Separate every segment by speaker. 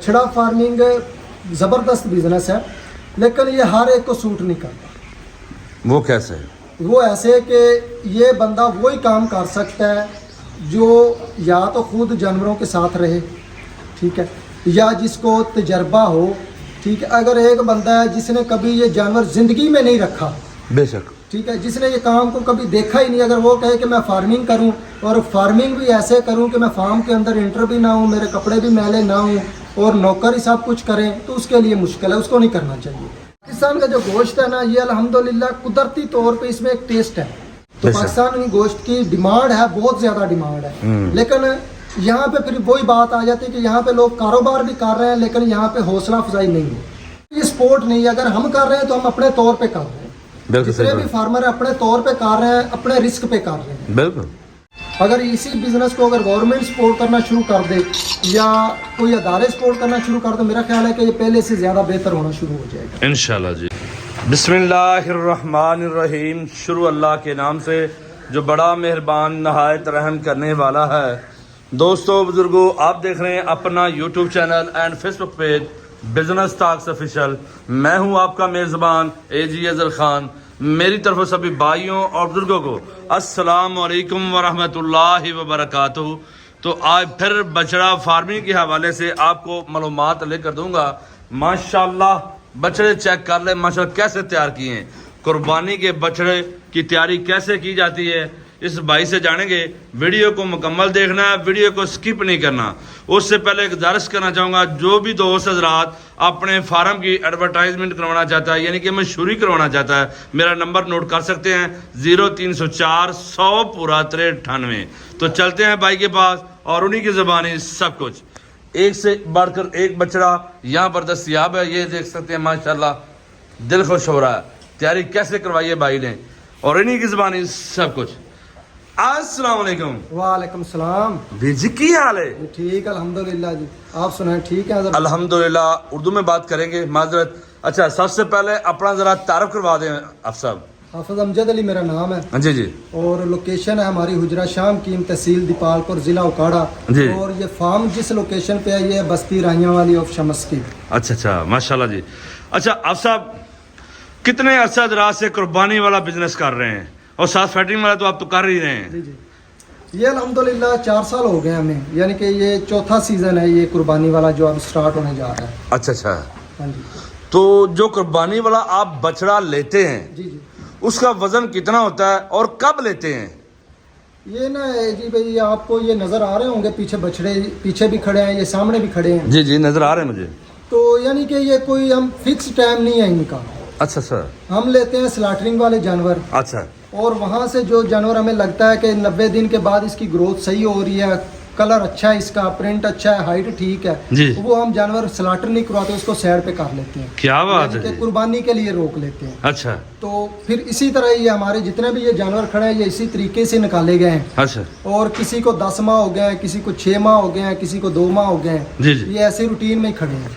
Speaker 1: बछड़ा फार्मिंग ज़बरदस्त बिजनेस है, लेकिन ये हर एक को सूट नहीं करता।
Speaker 2: वो कैसे?
Speaker 1: वो ऐसे कि ये बंदा वही काम कर सकता है जो या तो खुद जानवरों के साथ रहे, ठीक है, या जिसको तजर्बा हो, ठीक है। अगर एक बंदा है जिसने कभी ये जानवर ज़िंदगी में नहीं रखा,
Speaker 2: बेशक,
Speaker 1: ठीक है, जिसने ये काम को कभी देखा ही नहीं, अगर वो कहे कि मैं फार्मिंग करूं और फार्मिंग भी ऐसे करूं कि मैं फार्म के अंदर इंटर भी ना हूं, मेरे कपड़े भी मैले ना हूं और नौकर ही सब कुछ करें, तो उसके लिए मुश्किल है, उसको नहीं करना चाहिए। पाकिस्तान का जो गोश्त है ना, ये अल्हम्दुलिल्लाह कुदरती तौर पे इसमें एक टेस्ट है। तो पाकिस्तान में गोश्त की डिमांड है, बहुत ज़्यादा डिमांड है, लेकिन यहाँ पे फिर वही बात आ जाती है कि यहाँ पे लोग कारोबार भी कर रहे हैं, लेकिन यहाँ पे हौसला अफजाई नहीं है, ये सपोर्ट नहीं है। अगर हम कर रहे हैं तो हम अपने तौर पे कर रहे हैं, जितने भी फार्मर अपने तौर पे कर रहे हैं, अपने रिस्क पे कर रहे हैं।
Speaker 2: बिल्कुल।
Speaker 1: अगर इसी बिजनेस को अगर गवर्नमेंट सपोर्ट करना शुरू कर दे या कोई अदारे सपोर्ट करना शुरू कर दे, मेरा ख्याल है कि ये पहले से ज़्यादा बेहतर होना शुरू हो जाएगा
Speaker 2: इंशाल्लाह जी। बिस्मिल्लाहिर्रहमानिर्रहीम। शुरू अल्लाह के नाम से जो बड़ा मेहरबान नहायत रहम करने वाला है। दोस्तों बुजुर्गों, आप देख रहे हैं अपना YouTube channel and Facebook page business talks official. मैं हूं आपका मेज़बान एजी अजहर खान। मेरी तरफ से सभी भाइयों और बुजुर्गों को अस्सलाम वालेकुम वरहमतुल्लाहि वबरकातुहू। तो आज फिर बछड़ा फार्मिंग के हवाले से आपको मालूमात लेकर दूंगा। माशाल्लाह बछड़े चेक कर ले, माशाल्लाह कैसे तैयार किए हैं। कुर्बानी के बछड़े की तैयारी कैसे की जाती है इस भाई से जानेंगे। वीडियो को मुकम्मल देखना है, वीडियो को स्किप नहीं करना। उससे पहले गुजारिश करना चाहूँगा, जो भी दोस्त हज़रात अपने फार्म की एडवर्टाइजमेंट करवाना चाहता है, यानी कि मशहूरी करवाना चाहता है, मेरा नंबर नोट कर सकते हैं 0304 100 पूरा 93। तो चलते हैं भाई के पास और उन्हीं की ज़बानी सब कुछ। एक से बढ़कर एक बछड़ा यहाँ पर दस्तयाब है, ये देख सकते हैं माशाल्लाह दिल खुश हो रहा है। तैयारी कैसे करवाई है भाई ने और इन्हीं की ज़बानी सब कुछ। अस्सलाम वालेकुम।
Speaker 1: वालेकुम सलाम।
Speaker 2: जी की हाल है?
Speaker 1: ठीक अल्हम्दुलिल्लाह जी, आप सुनाएं? ठीक है
Speaker 2: अल्हम्दुलिल्लाह। उर्दू में बात करेंगे, माजरत। अच्छा, सबसे पहले अपना ज़रा तारफ़ करवा दें आप साहब।
Speaker 1: हाफिज अमजद अली मेरा नाम है
Speaker 2: जी जी,
Speaker 1: और लोकेशन है हमारी हुजरा शाम कीम, तहसील दीपालपुर, ज़िला उकाड़ा
Speaker 2: जी।
Speaker 1: और ये फार्म जिस लोकेशन पे है ये बस्ती राहियां वाली ऑफ शमस की।
Speaker 2: अच्छा अच्छा, माशाल्लाह जी। अच्छा आप साहब कितने अरसा दराज से कुर्बानी वाला बिजनेस कर रहे हैं और साथ फैक्ट्री वाला तो आप तो कर ही रहे हैं?
Speaker 1: जी जी, ये अल्हम्दुलिल्लाह 4 साल हो गए हमें, यानी कि ये चौथा सीज़न है ये कुर्बानी वाला जो अब स्टार्ट होने जा रहा है।
Speaker 2: अच्छा अच्छा।
Speaker 1: हाँ जी।
Speaker 2: तो जो कुर्बानी वाला आप बछड़ा लेते हैं,
Speaker 1: जी जी,
Speaker 2: उसका वजन कितना होता है और कब लेते हैं?
Speaker 1: ये ना जी भाई, आपको ये नज़र आ रहे होंगे पीछे बछड़े, पीछे भी खड़े हैं, ये सामने भी खड़े हैं।
Speaker 2: जी जी, नज़र आ रहे हैं मुझे।
Speaker 1: तो यानी कि ये कोई हम फिक्स टाइम नहीं है इनका।
Speaker 2: अच्छा अच्छा।
Speaker 1: हम लेते हैं स्लॉटरिंग वाले जानवर,
Speaker 2: अच्छा।
Speaker 1: और वहाँ से जो जानवर हमें लगता है कि 90 दिन के बाद इसकी ग्रोथ सही हो रही है, कलर अच्छा है, इसका प्रिंट अच्छा है, हाइट ठीक है,
Speaker 2: जी।
Speaker 1: तो वो हम जानवर स्लॉटर नहीं करवाते, उसको साइड पे कर लेते हैं।
Speaker 2: क्या बात है
Speaker 1: यानी कि
Speaker 2: जी।
Speaker 1: कुर्बानी के लिए रोक लेते हैं।
Speaker 2: अच्छा
Speaker 1: तो फिर इसी तरह ये हमारे जितने भी ये जानवर खड़े हैं ये इसी तरीके से निकाले गए हैं।
Speaker 2: अच्छा।
Speaker 1: और किसी को 10 माह हो गए हैं, किसी को 6 माह हो गए हैं, किसी को 2 माह हो गए हैं।
Speaker 2: जी जी।
Speaker 1: ये ऐसे रूटीन में ही खड़े हैं,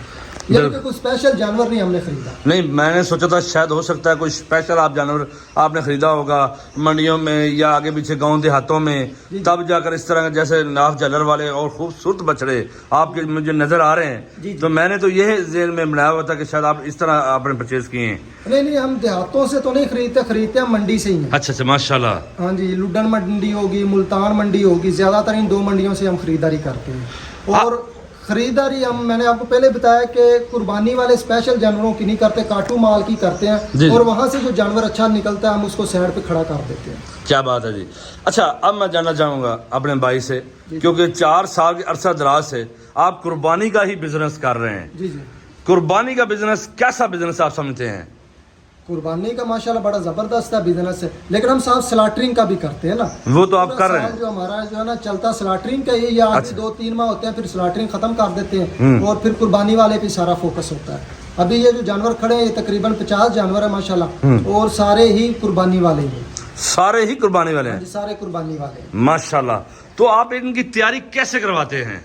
Speaker 1: यानी कि कोई स्पेशल जानवर नहीं हमने खरीदा।
Speaker 2: नहीं, मैंने सोचा था शायद हो सकता है कोई स्पेशल आप जानवर आपने खरीदा होगा मंडियों में या आगे पीछे गांव देहातों में, तब जाकर इस तरह जैसे नाफ जलर वाले और खूबसूरत बछड़े आपके मुझे नजर आ रहे हैं। तो मैंने तो ये ज़हन में बनाया हुआ था कि शायद आप इस तरह आपने परचेज किए हैं।
Speaker 1: नहीं, हम देहातों से तो नहीं खरीदते हम मंडी से ही हैं।
Speaker 2: अच्छा अच्छा, माशाल्लाह।
Speaker 1: हाँ जी, लुडन मंडी होगी, मुल्तान मंडी होगी, ज्यादातर इन 2 मंडियों से हम खरीदारी करते हैं। और खरीदारी मैंने आपको पहले बताया कि कुर्बानी वाले स्पेशल जानवरों की नहीं करते, काटू माल की करते हैं। और वहाँ से जो जानवर अच्छा निकलता है हम उसको साइड पे खड़ा कर देते हैं।
Speaker 2: क्या बात है जी। अच्छा, अब मैं जानना चाहूँगा अपने भाई से, क्योंकि 4 साल के अरसा दराज से आप कुर्बानी का ही बिजनेस कर रहे हैं।
Speaker 1: जी जी,
Speaker 2: कुर्बानी का बिजनेस कैसा बिजनेस आप समझते हैं?
Speaker 1: कुर्बानी का माशाल्लाह बड़ा ज़बरदस्त है बिजनेस है, लेकिन हम साथ स्लॉटरिंग का भी करते हैं ना।
Speaker 2: वो तो आप कर रहे हैं।
Speaker 1: जो हमारा जो है ना चलता स्लॉटरिंग का ये आगे
Speaker 2: अच्छा।
Speaker 1: 2-3 माह होते हैं, फिर स्लॉटरिंग खत्म कर देते हैं और फिर कुर्बानी वाले पे सारा फोकस होता है। अभी ये जो जानवर खड़े हैं ये तकरीबन 50 जानवर है माशाल्लाह, और सारे ही कुर्बानी वाले हैं।
Speaker 2: सारे ही कुर्बानी वाले हैं?
Speaker 1: सारे कुर्बानी वाले हैं
Speaker 2: माशाल्लाह। तो आप इनकी तैयारी कैसे करवाते हैं,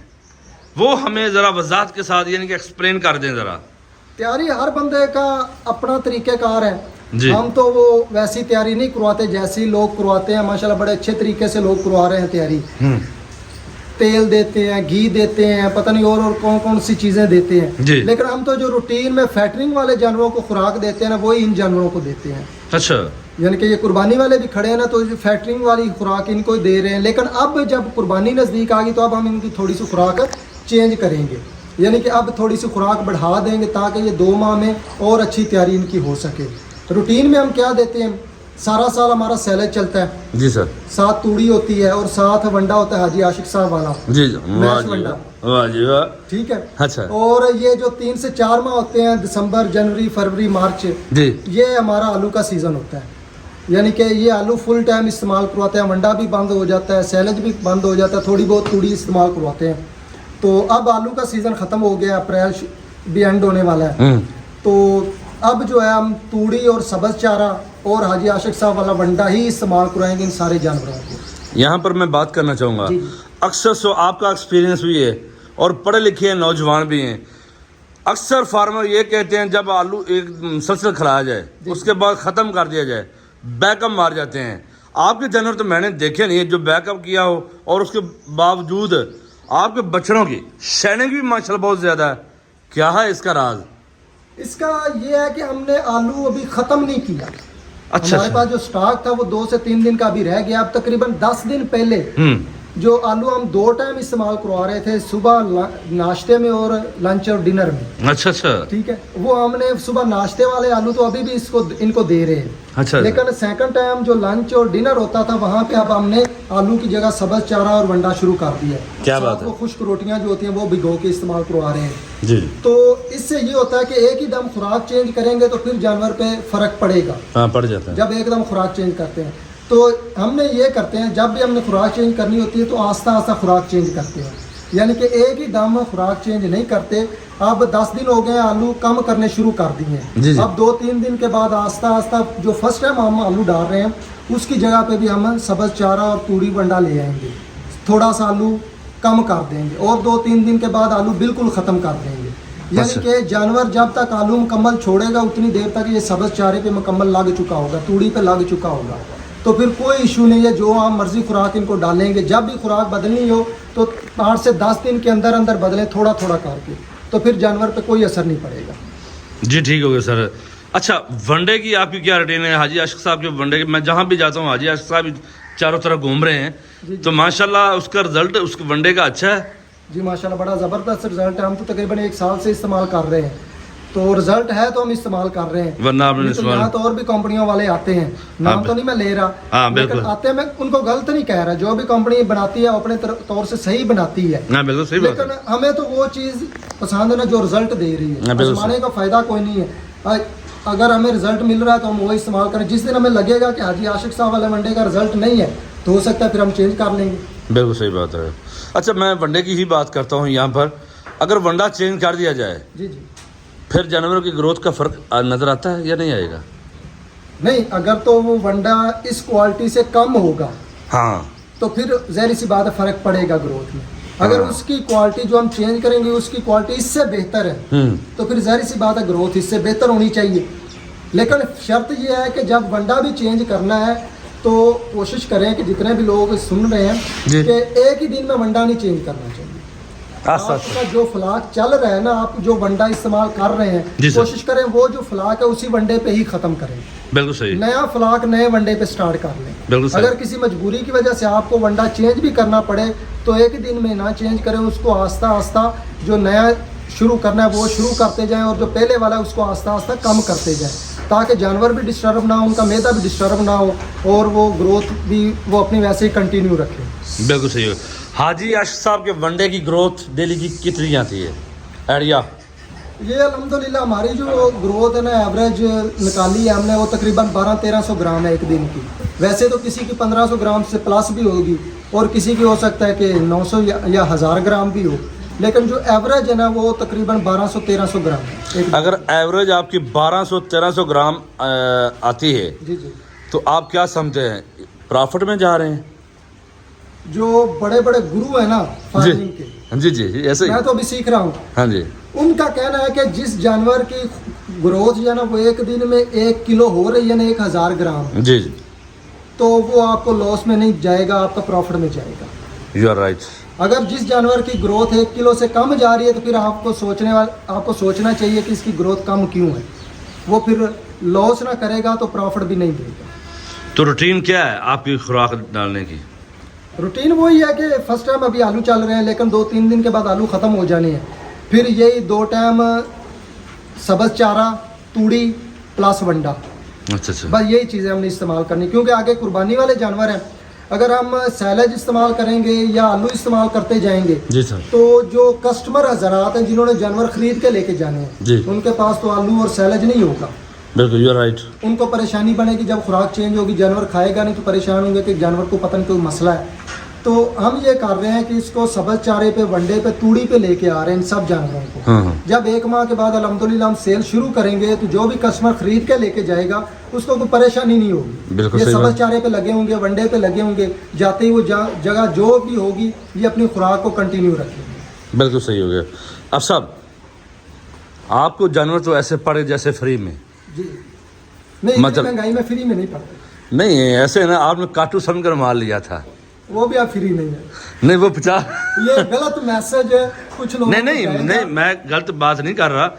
Speaker 2: वो हमें जरा वजाहत के साथ यानी कि एक्सप्लेन कर दें जरा।
Speaker 1: तैयारी हर बंदे का अपना तरीक़ेकार है
Speaker 2: जी।
Speaker 1: हम तो वो वैसी तैयारी नहीं करवाते जैसी लोग करवाते हैं। माशाल्लाह बड़े अच्छे तरीके से लोग करवा रहे हैं तैयारी। तेल देते हैं, घी देते हैं, पता नहीं और कौन कौन सी चीज़ें देते हैं।
Speaker 2: जी।
Speaker 1: लेकिन हम तो जो रूटीन में फैटरिंग वाले जानवरों को खुराक देते हैं ना, वही इन जानवरों को देते हैं।
Speaker 2: अच्छा,
Speaker 1: यानी कि ये कुर्बानी वाले भी खड़े हैं ना, तो फैटरिंग वाली खुराक इनको दे रहे हैं। लेकिन अब जब कुर्बानी नज़दीक आ गई तो अब हम इनकी थोड़ी सी खुराक चेंज करेंगे, यानी कि अब थोड़ी सी खुराक बढ़ा देंगे ताकि ये 2 माह में और अच्छी तैयारी इनकी हो सके। रूटीन में हम क्या देते हैं, सारा साल हमारा सैलेज चलता है,
Speaker 2: जी सर,
Speaker 1: 7 तूड़ी होती है और 7 वंडा होता है हाजी आशिक साहब वाला,
Speaker 2: जी जी, वाह
Speaker 1: मैश
Speaker 2: जी
Speaker 1: वंडा,
Speaker 2: वाह जी वाह।
Speaker 1: ठीक है।
Speaker 2: अच्छा
Speaker 1: और ये जो 3 से 4 माह होते हैं, दिसंबर, जनवरी, फरवरी, मार्च,
Speaker 2: जी,
Speaker 1: ये हमारा आलू का सीज़न होता है। यानी कि ये आलू फुल टाइम इस्तेमाल करवाते हैं, वंडा भी बंद हो जाता है, सैलेज भी बंद हो जाता है, थोड़ी बहुत तूड़ी इस्तेमाल करवाते हैं। तो अब आलू का सीज़न ख़त्म हो गया, अप्रैल भी एंड होने वाला है। तो अब जो है हम तूड़ी और सब्ज़ चारा और हाजी आशिक साहब वाला वंडा ही इस्तेमाल करवाएंगे इन सारे जानवरों को।
Speaker 2: यहाँ पर मैं बात करना चाहूँगा,
Speaker 1: जी।
Speaker 2: अक्सर सो आपका एक्सपीरियंस भी है और पढ़े लिखे हैं नौजवान भी हैं, अक्सर फार्मर ये कहते हैं जब आलू एक सलसल खिलाया जाए उसके बाद ख़त्म कर दिया जाए, बैकअप मार जाते हैं। आपके जानवर तो मैंने देखे नहीं है जो बैकअप किया हो और उसके बावजूद आपके बछड़ों की शाइनिंग भी माशाल्लाह बहुत ज़्यादा है। क्या है इसका राज?
Speaker 1: इसका ये है कि हमने आलू अभी ख़त्म नहीं किया।
Speaker 2: अच्छा,
Speaker 1: हमारे पास जो स्टॉक था वो 2 से 3 दिन का अभी रह गया। अब तकरीबन 10 दिन पहले जो आलू हम 2 टाइम इस्तेमाल करवा रहे थे, सुबह नाश्ते में और लंच और डिनर में।
Speaker 2: अच्छा अच्छा,
Speaker 1: ठीक है, वो हमने सुबह नाश्ते वाले आलू तो अभी भी इनको दे रहे हैं।
Speaker 2: अच्छा,
Speaker 1: लेकिन सेकंड टाइम जो लंच और डिनर होता था वहाँ पे अब हमने आलू की जगह सब्ज़ चारा और वंडा शुरू कर दिया है।
Speaker 2: क्या बात है।
Speaker 1: वो खुश्क रोटियाँ जो होती हैं वो भिगो के इस्तेमाल करवा रहे हैं
Speaker 2: जी।
Speaker 1: तो इससे ये होता है कि एक ही दम खुराक चेंज करेंगे तो फिर जानवर पे फ़र्क पड़ेगा।
Speaker 2: हाँ, पड़ जाता है
Speaker 1: जब एकदम खुराक चेंज करते हैं तो हमने ये करते हैं, जब भी हमने खुराक चेंज करनी होती है तो आस्ता आस्ता खुराक चेंज करते हैं, यानी कि एक ही दम में खुराक चेंज नहीं करते। अब 10 दिन हो गए आलू कम करने शुरू कर दिए
Speaker 2: जी
Speaker 1: हैं।
Speaker 2: जी।
Speaker 1: अब 2-3 दिन के बाद आस्ता आस्ता जो फर्स्ट टाइम हम आलू डाल रहे हैं उसकी जगह पे भी हम सब्ज़ चारा और तूड़ी वंडा ले आएंगे, थोड़ा सा आलू कम कर देंगे और 2-3 दिन के बाद आलू बिल्कुल ख़त्म कर देंगे। यानी
Speaker 2: अच्छा।
Speaker 1: कि जानवर जब तक आलू मुकम्मल छोड़ेगा उतनी देर तक ये सब्ज़ चारे पे मुकम्मल लग चुका होगा, तूड़ी पे लग चुका होगा, तो फिर कोई इशू नहीं है। जो आप मर्जी खुराक इनको डालेंगे, जब भी खुराक बदलनी हो तो 8 से 10 दिन के अंदर अंदर बदलें, थोड़ा थोड़ा करके, तो फिर जानवर पे कोई असर नहीं पड़ेगा।
Speaker 2: जी, ठीक हो गया सर। अच्छा, वनडे की आपकी क्या रूटीन है? हाजी आशिक साहब के वनडे की मैं जहाँ भी जाता हूँ हाजी आशिक साहब चारों तरफ घूम रहे हैं, तो माशाल्लाह उसका रिजल्ट उसके वनडे का अच्छा है।
Speaker 1: जी माशाल्लाह, बड़ा ज़बरदस्त रिजल्ट है। हम तो तकरीबन 1 साल से इस्तेमाल कर रहे हैं, तो रिजल्ट है तो हम इस्तेमाल कर रहे हैं।
Speaker 2: वरना आपने
Speaker 1: नहीं तो यहाँ तो और भी कंपनियों वाले आते हैं, नाम तो नहीं मैं ले रहा,
Speaker 2: हाँ,
Speaker 1: लेकिन
Speaker 2: बिल्कुल।
Speaker 1: आते हैं, मैं उनको गलत नहीं कह रहा, जो भी कंपनी बनाती है अपने तौर से सही बनाती है,
Speaker 2: हाँ बिल्कुल सही बात है।
Speaker 1: लेकिन हमें तो वो चीज़ पसंद है ना जो रिजल्ट दे रही है।
Speaker 2: हाँ, बिल्कुल
Speaker 1: आजमाने का फ़ायदा कोई नहीं है। अगर हमें रिजल्ट मिल रहा है तो हम वो इस्तेमाल करें। जिस दिन हमें लगेगा कि हाजी आशिक साहब वाले वनडे का रिजल्ट नहीं है तो हो सकता है फिर हम चेंज कर लेंगे।
Speaker 2: बिल्कुल सही बात है। अच्छा, मैं वनडे की ही बात करता हूँ यहाँ पर, अगर वनडा चेंज कर दिया जाए
Speaker 1: जी जी,
Speaker 2: फिर जानवरों की ग्रोथ का फ़र्क नज़र आता है या नहीं आएगा?
Speaker 1: नहीं, अगर तो वो वंडा इस क्वालिटी से कम होगा
Speaker 2: हाँ,
Speaker 1: तो फिर ज़ाहिर सी बात है फ़र्क पड़ेगा ग्रोथ में। अगर
Speaker 2: हाँ।
Speaker 1: उसकी क्वालिटी जो हम चेंज करेंगे उसकी क्वालिटी इससे बेहतर है तो फिर ज़ाहिर सी बात है ग्रोथ इससे बेहतर होनी चाहिए। लेकिन शर्त ये है कि जब वंडा भी चेंज करना है तो कोशिश करें कि जितने भी लोग सुन रहे हैं
Speaker 2: जी।
Speaker 1: कि एक ही दिन में वंडा नहीं चेंज करना चाहिए।
Speaker 2: आस्ता आस्ता।
Speaker 1: आपका जो फ्लाक चल रहा है ना, आप जो वंडा इस्तेमाल कर रहे
Speaker 2: जी
Speaker 1: हैं,
Speaker 2: सर।
Speaker 1: कोशिश करें वो जो फ्लाक है उसी वंडे पे ही ख़त्म करें।
Speaker 2: बिल्कुल सही,
Speaker 1: नया फ्लाक नए वनडे पे स्टार्ट कर लें।
Speaker 2: बिल्कुल सही।
Speaker 1: अगर किसी मजबूरी की वजह से आपको वनडा चेंज भी करना पड़े तो एक ही दिन में ना चेंज करें, उसको आस्ता आस्ता जो नया शुरू करना है वो शुरू करते जाएं और जो पहले वाला है उसको आस्ता आस्ता कम करते जाएं, ताकि जानवर भी डिस्टर्ब ना हो, उनका मैदा भी डिस्टर्ब ना हो और वो ग्रोथ भी वो अपनी वैसे ही कंटिन्यू रखें।
Speaker 2: बिल्कुल सही है। हाजी आशिक साहब के वनडे की ग्रोथ डेली की कितनी आती है आइडिया?
Speaker 1: ये अल्हम्दुलिल्लाह हमारी जो ग्रोथ है ना एवरेज निकाली है हमने, वो तकरीबन 1200-1300 ग्राम है एक दिन की। वैसे तो किसी की 1500 ग्राम से प्लस भी होगी और किसी की हो सकता है कि 900 या 1000 ग्राम भी हो, लेकिन जो एवरेज है ना वो तकरीबन 1200-1300 ग्राम है।
Speaker 2: अगर एवरेज आपकी 1200-1300 ग्राम आती है
Speaker 1: जी जी,
Speaker 2: तो आप क्या समझते हैं, प्रॉफिट में जा रहे हैं?
Speaker 1: जो बड़े बड़े गुरु है ना फार्मिंग के,
Speaker 2: जी जी जी, ऐसे ही।
Speaker 1: मैं तो अभी सीख रहा हूँ,
Speaker 2: हाँ जी,
Speaker 1: उनका कहना है कि जिस जानवर की ग्रोथ जो है ना वो एक दिन में 1 किलो हो रही है ना 1000 ग्राम,
Speaker 2: जी जी,
Speaker 1: तो वो आपको लॉस में नहीं जाएगा, आपका प्रॉफिट में जाएगा।
Speaker 2: You are right.
Speaker 1: अगर जिस जानवर की ग्रोथ 1 किलो से कम जा रही है तो फिर आपको सोचना चाहिए कि इसकी ग्रोथ कम क्यों है। वो फिर लॉस ना करेगा तो प्रॉफिट भी नहीं देगा।
Speaker 2: तो रूटीन क्या है आपकी खुराक डालने की?
Speaker 1: रूटीन वही है कि फर्स्ट टाइम अभी आलू चल रहे हैं, लेकिन 2-3 दिन के बाद आलू ख़त्म हो जाने हैं। फिर यही 2 टाइम सब्ज़ चारा, तूड़ी प्लस वंडा,
Speaker 2: अच्छा
Speaker 1: बस यही चीज़ें हमने इस्तेमाल करनी, क्योंकि आगे कुर्बानी वाले जानवर हैं। अगर हम सैलेज इस्तेमाल करेंगे या आलू इस्तेमाल करते जाएंगे
Speaker 2: जी सर,
Speaker 1: तो जो कस्टमर हजरात हैं जिन्होंने जानवर खरीद के लेके जाने हैं
Speaker 2: जी,
Speaker 1: उनके पास तो आलू और सैलेज नहीं होगा।
Speaker 2: बिल्कुल यू आर राइट।
Speaker 1: उनको परेशानी बनेगी, जब खुराक चेंज होगी जानवर खाएगा नहीं तो परेशान होंगे कि जानवर को पता नहीं कोई मसला है। तो हम ये कर रहे हैं कि इसको सब्ज़ चारे पे, वंडे पे, तूड़ी पे लेके आ रहे हैं इन सब जानवरों को।
Speaker 2: हाँ।
Speaker 1: जब 1 माह के बाद अल्हम्दुलिल्लाह हम सेल शुरू करेंगे तो जो भी कस्टमर खरीद के लेके जाएगा उसको कोई परेशानी नहीं होगी।
Speaker 2: बिल्कुल
Speaker 1: ये
Speaker 2: सही
Speaker 1: सब्ज़
Speaker 2: बात।
Speaker 1: चारे पे लगे होंगे, वंडे पे लगे होंगे, जाते ही वो जगह जो भी होगी ये अपनी खुराक को कंटिन्यू रखेंगे।
Speaker 2: बिल्कुल सही हो गया। अब साहब आपको जानवर तो ऐसे पड़े जैसे फ्री में?
Speaker 1: जी नहीं, इतनी
Speaker 2: मतलब-
Speaker 1: महंगाई में फ्री में नहीं पड़ते।
Speaker 2: नहीं, ऐसे ना आपने काटू समझकर मार लिया था।
Speaker 1: वो भी आप फ्री नहीं है,
Speaker 2: नहीं वो 50
Speaker 1: ये गलत मैसेज है कुछ लोग।
Speaker 2: नहीं मैं गलत बात नहीं कर रहा,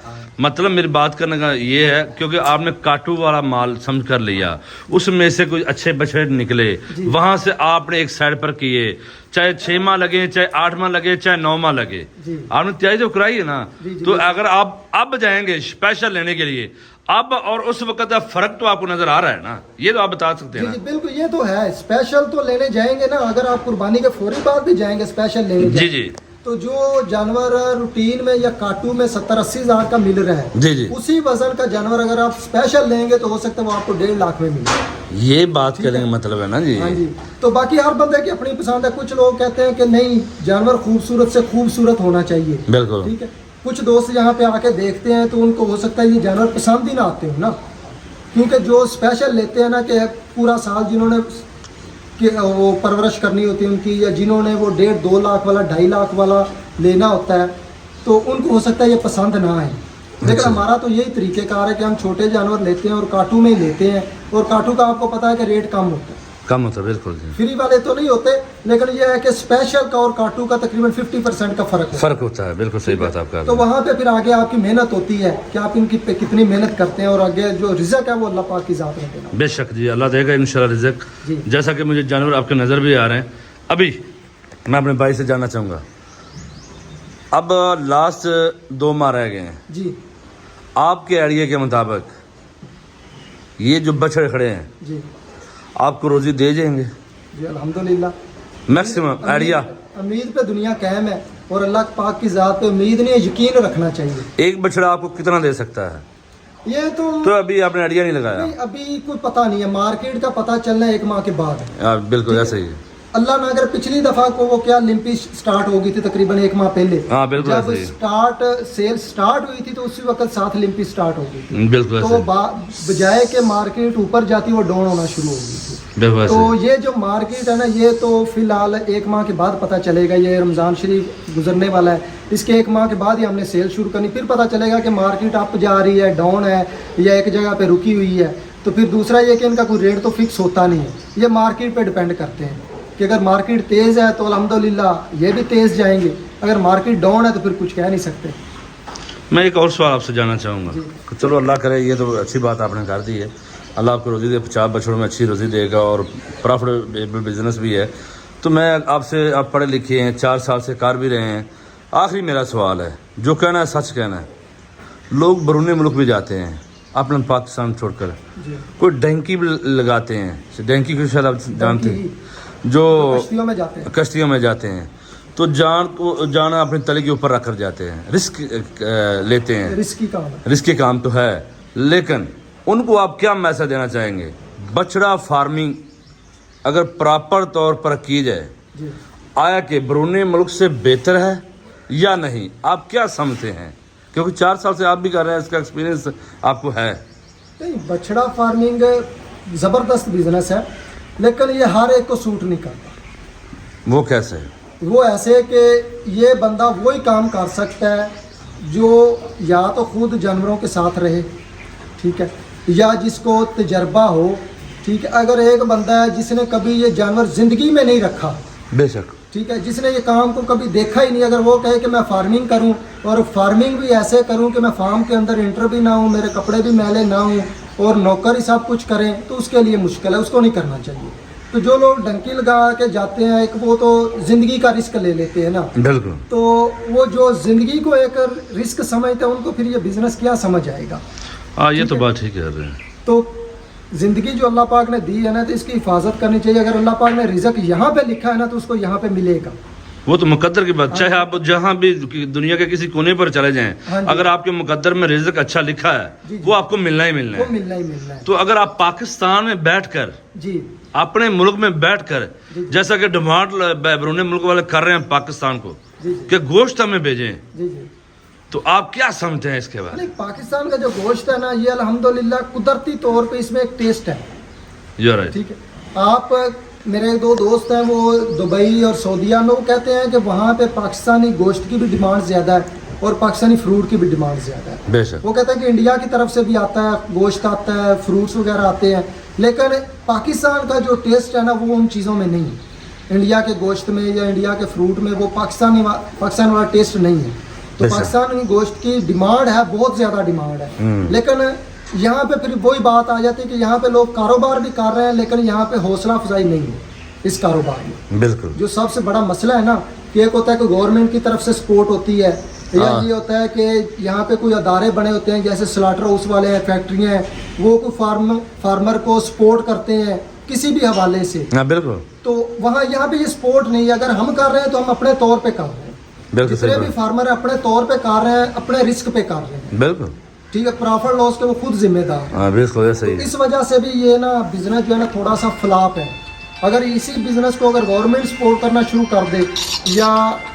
Speaker 2: मतलब मेरी बात करने का ये है क्योंकि आपने काटू वाला माल समझ कर लिया, उसमें से कुछ अच्छे बछड़े निकले, वहां से आपने एक साइड पर किए, चाहे 6 माह लगे, चाहे 8 माह लगे, चाहे 9 माह लगे,
Speaker 1: जी।
Speaker 2: आपने तैयारी जो कराई है ना।
Speaker 1: जी,
Speaker 2: तो अगर आप अब जाएंगे स्पेशल लेने के लिए, अब और उस वक्त का फर्क तो आपको नजर आ रहा है ना, ये तो आप बता सकते हैं
Speaker 1: जी, जी
Speaker 2: ना।
Speaker 1: बिल्कुल, ये तो है। स्पेशल तो लेने जाएंगे ना, अगर आप कुर्बानी के फौरी बाद भी जाएंगे स्पेशल लेने
Speaker 2: जी
Speaker 1: जाएंगे,
Speaker 2: जी
Speaker 1: तो जो जानवर रूटीन में या काटू में 70-80 हज़ार का मिल रहा है,
Speaker 2: जी जी,
Speaker 1: उसी वजन का जानवर अगर आप स्पेशल लेंगे तो हो सकता है वो आपको 1.5 लाख में मिले।
Speaker 2: ये बात करने का मतलब है ना जी।
Speaker 1: हाँ जी। तो बाकी हर बंदे की अपनी पसंद है। कुछ लोग कहते हैं कि नहीं, जानवर खूबसूरत से खूबसूरत होना चाहिए,
Speaker 2: बिल्कुल
Speaker 1: ठीक है। कुछ दोस्त यहाँ पे आके देखते हैं तो उनको हो सकता है ये जानवर पसंद ही ना आते हो ना, क्योंकि जो स्पेशल लेते हैं ना कि पूरा साल जिन्होंने कि वो परवरिश करनी होती है उनकी, या जिन्होंने वो 1.5-2 लाख वाला 2.5 लाख वाला लेना होता है, तो उनको हो सकता है ये पसंद ना आए। लेकिन
Speaker 2: अच्छा।
Speaker 1: हमारा तो यही तरीक़ेकार है कि हम छोटे जानवर लेते हैं और काटू में ही लेते हैं, और काटू का आपको पता है कि रेट कम होता है,
Speaker 2: कम होता है, बिल्कुल जी।
Speaker 1: फ्री वाले तो नहीं होते, लेकिन ये है कि स्पेशल का और काटू का तकरीबन 50% का फ़र्क है।
Speaker 2: फर्क होता है, बिल्कुल सही बात आपका।
Speaker 1: तो वहाँ पे फिर आगे आपकी मेहनत होती है कि आप इनकी पे कितनी मेहनत करते हैं, और आगे जो रिज़्क है वो अल्लाह पाक की ज़ात में देना।
Speaker 2: बेशक जी, अल्लाह देगा इंशाल्लाह रिज़्क।
Speaker 1: जी।
Speaker 2: जैसा कि मुझे जानवर आपके नज़र भी आ रहे हैं। अभी मैं अपने भाई से जानना चाहूँगा, अब लास्ट 2 माह रह गए हैं,
Speaker 1: जी
Speaker 2: आपके आइडिया के मुताबिक ये जो बछड़े खड़े हैं
Speaker 1: जी
Speaker 2: आपको रोज़ी दे जाएंगे?
Speaker 1: जी अल्हम्दुलिल्लाह।
Speaker 2: Maximum idea?
Speaker 1: उम्मीद पे दुनिया कायम है, और अल्लाह पाक की ज़ात पे उम्मीद नहीं, यकीन रखना चाहिए।
Speaker 2: एक बछड़ा आपको कितना दे सकता है?
Speaker 1: ये तो
Speaker 2: अभी आपने आइडिया नहीं लगाया?
Speaker 1: नहीं, अभी कोई पता नहीं है, मार्केट का पता चलना है 1 माह के बाद।
Speaker 2: बिल्कुल ऐसा ही है।
Speaker 1: अल्लाह ना अगर पिछली दफ़ा को वो क्या लिम्पी स्टार्ट हो गई थी तकरीबन 1 माह पहले,
Speaker 2: हाँ, बिल्कुल
Speaker 1: जब
Speaker 2: ऐसे ही।
Speaker 1: सेल स्टार्ट हुई थी तो उसी वक्त साथ लिम्पी स्टार्ट हो गई थी,
Speaker 2: बिल्कुल
Speaker 1: तो
Speaker 2: ऐसे ही।
Speaker 1: बजाय के मार्केट ऊपर जाती वो डाउन होना शुरू हो गई थी।
Speaker 2: बिल्कुल ऐसे
Speaker 1: तो
Speaker 2: ही।
Speaker 1: ये जो मार्केट है ना, ये तो फिलहाल 1 माह के बाद पता चलेगा। ये रमज़ान शरीफ गुजरने वाला है, इसके 1 माह के बाद ही हमने सेल शुरू करनी, फिर पता चलेगा कि मार्केट अप जा रही है, डाउन है, या एक जगह पे रुकी हुई है। तो फिर दूसरा ये कि इनका कोई रेट तो फिक्स होता नहीं है, ये मार्केट पे डिपेंड करते हैं कि अगर मार्केट तेज़ है तो अल्हम्दुलिल्लाह ये भी तेज़ जाएंगे, अगर मार्केट डाउन है तो फिर कुछ कह नहीं सकते।
Speaker 2: मैं एक और सवाल आपसे जानना चाहूँगा। चलो अल्लाह करे, ये तो अच्छी बात आपने कर दी है, अल्लाह आपको रोज़ी दे, 50 बछड़ों में अच्छी रोज़ी देगा और प्रॉफिटेबल बिजनेस भी है। तो मैं आपसे, आप पढ़े लिखे हैं, 4 साल से कर भी रहे हैं, आखिरी मेरा सवाल है, जो कहना है सच कहना है। लोग बैरून मुल्क भी जाते हैं अपना पाकिस्तान छोड़कर, कोई डंकी भी लगाते हैं, डंकी को शायद आप जानते हैं, जो
Speaker 1: कश्तियों में जाते हैं,
Speaker 2: कश्तियों में जाते हैं, तो जान अपने तले के ऊपर रख कर जाते हैं, रिस्क लेते हैं,
Speaker 1: रिस्की काम है।
Speaker 2: रिस्की काम तो है, लेकिन उनको आप क्या मैसेज देना चाहेंगे? बछड़ा फार्मिंग अगर प्रॉपर तौर पर की जाए,
Speaker 1: जी
Speaker 2: आया कि बैरून मुल्क से बेहतर है या नहीं, आप क्या समझते हैं? क्योंकि 4 साल से आप भी कर रहे हैं, इसका एक्सपीरियंस आपको है।
Speaker 1: नहीं, बछड़ा फार्मिंग ज़बरदस्त बिजनेस है, लेकिन ये हर एक को सूट नहीं करता।
Speaker 2: वो कैसे?
Speaker 1: वो ऐसे कि ये बंदा वही काम कर सकता है जो या तो खुद जानवरों के साथ रहे, ठीक है, या जिसको तजर्बा हो, ठीक है। अगर एक बंदा है जिसने कभी ये जानवर ज़िंदगी में नहीं रखा,
Speaker 2: बेशक,
Speaker 1: ठीक है, जिसने ये काम को कभी देखा ही नहीं, अगर वो कहे कि मैं फार्मिंग करूं और फार्मिंग भी ऐसे करूं कि मैं फार्म के अंदर इंटर भी ना हूं, मेरे कपड़े भी मैले ना हूं और नौकर ही सब कुछ करें, तो उसके लिए मुश्किल है, उसको नहीं करना चाहिए। तो जो लोग डंकी लगा के जाते हैं, एक वो तो ज़िंदगी का रिस्क ले लेते हैं ना,
Speaker 2: बिल्कुल।
Speaker 1: तो वो जो ज़िंदगी को एक रिस्क समझते हैं, उनको फिर ये बिज़नेस क्या समझ आएगा।
Speaker 2: हाँ, ये तो बात ठीक कह रहे हैं।
Speaker 1: तो ज़िंदगी जो अल्लाह पाक ने दी है ना, तो इसकी हिफाजत करनी चाहिए। अगर अल्लाह पाक ने रिज़्क यहाँ पे लिखा है ना, तो उसको यहाँ पे मिलेगा।
Speaker 2: वो तो मुकद्दर की बात, चाहे आप जहाँ भी दुनिया के किसी कोने पर चले जाएं,
Speaker 1: हाँ जी।
Speaker 2: अगर आपके मुकद्दर में रिज़्क अच्छा लिखा है,
Speaker 1: जी, जी।
Speaker 2: वो आपको मिलना ही मिलना
Speaker 1: वो
Speaker 2: है।
Speaker 1: मिलना ही मिलना है।
Speaker 2: तो अगर आप पाकिस्तान में बैठकर,
Speaker 1: जी
Speaker 2: अपने मुल्क में बैठकर,
Speaker 1: जी।
Speaker 2: जैसा कि डिमांड बैरून मुल्क वाले कर रहे हैं पाकिस्तान को
Speaker 1: जी जी
Speaker 2: कि गोश्त हमें भेजें,
Speaker 1: जी जी।
Speaker 2: तो आप क्या समझते हैं इसके बारे
Speaker 1: नहीं, पाकिस्तान का जो गोश्त है ना, ये अल्हम्दुलिल्लाह कुदरती तौर पे इसमें एक टेस्ट है।
Speaker 2: में? You right.
Speaker 1: ठीक है, आप मेरे दो दोस्त हैं, वो दुबई और सऊदीया में, वो कहते हैं कि वहाँ पे पाकिस्तानी गोश्त की भी डिमांड ज़्यादा है और पाकिस्तानी फ्रूट की भी डिमांड ज़्यादा है।
Speaker 2: बेशक।
Speaker 1: वो कहते हैं कि इंडिया की तरफ से भी आता है, गोश्त आता है, फ्रूट्स वगैरह आते हैं, लेकिन पाकिस्तान का जो टेस्ट है ना, वो उन चीज़ों में नहीं है। इंडिया के गोश्त में या इंडिया के फ्रूट में वो पाकिस्तान वाला टेस्ट नहीं है। तो
Speaker 2: बेशक।
Speaker 1: पाकिस्तानी गोश्त की डिमांड है, बहुत ज़्यादा डिमांड है, लेकिन यहाँ पे फिर वही बात आ जाती है कि यहाँ पे लोग कारोबार भी कर रहे हैं, लेकिन यहाँ पे हौसला अफजाई नहीं है इस कारोबार में।
Speaker 2: बिल्कुल।
Speaker 1: जो सबसे बड़ा मसला है ना, कि एक होता है कि गवर्नमेंट की तरफ से सपोर्ट होती है, या
Speaker 2: हाँ।
Speaker 1: ये होता है कि यहाँ पे कोई अदारे बने होते हैं, जैसे स्लाटर हाउस वाले हैं, फैक्ट्रियाँ हैं, वो कोई फार्मर को सपोर्ट करते हैं किसी भी हवाले से।
Speaker 2: हाँ, बिल्कुल
Speaker 1: तो वहाँ यहाँ पे ये सपोर्ट नहीं है। अगर हम कर रहे हैं तो हम अपने तौर पे कर रहे हैं,
Speaker 2: बिल्कुल सही
Speaker 1: जितने भी
Speaker 2: बात।
Speaker 1: फार्मर अपने तौर पे कर रहे हैं, अपने रिस्क पे कर रहे हैं।
Speaker 2: बिल्कुल।
Speaker 1: ठीक है, प्रॉफिट लॉस के वो खुद जिम्मेदार हैं।
Speaker 2: हाँ, बिल्कुल ये सही
Speaker 1: तो
Speaker 2: है।
Speaker 1: इस वजह से भी ये ना बिजनेस जो है ना, थोड़ा सा फ्लॉप है। अगर इसी बिजनेस को अगर गवर्नमेंट सपोर्ट करना शुरू कर दे या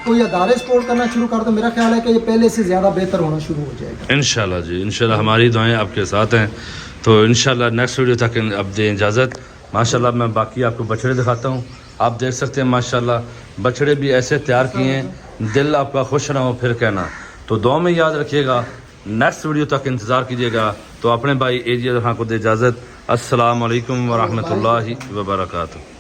Speaker 1: कोई अदारे सपोर्ट करना शुरू कर दे, मेरा ख्याल है कि ये पहले से ज़्यादा बेहतर होना शुरू हो जाएगा।
Speaker 2: इंशाल्लाह जी, इंशाल्लाह हमारी दुआएं आपके साथ हैं। तो इंशाल्लाह नेक्स्ट वीडियो तक अब दें इजाज़त। माशाल्लाह मैं बाकी आपको बछड़े दिखाता हूँ, आप देख सकते हैं माशाल्लाह बछड़े भी ऐसे तैयार किए हैं, दिल आपका खुश ना हो फिर कहना। तो दुआ में याद रखिएगा, नेक्स्ट वीडियो तक इंतज़ार कीजिएगा। तो अपने भाई एजिया खां को दे इजाज़त। अस्सलाम वालेकुम व रहमतुल्लाहि व बरकातुहू।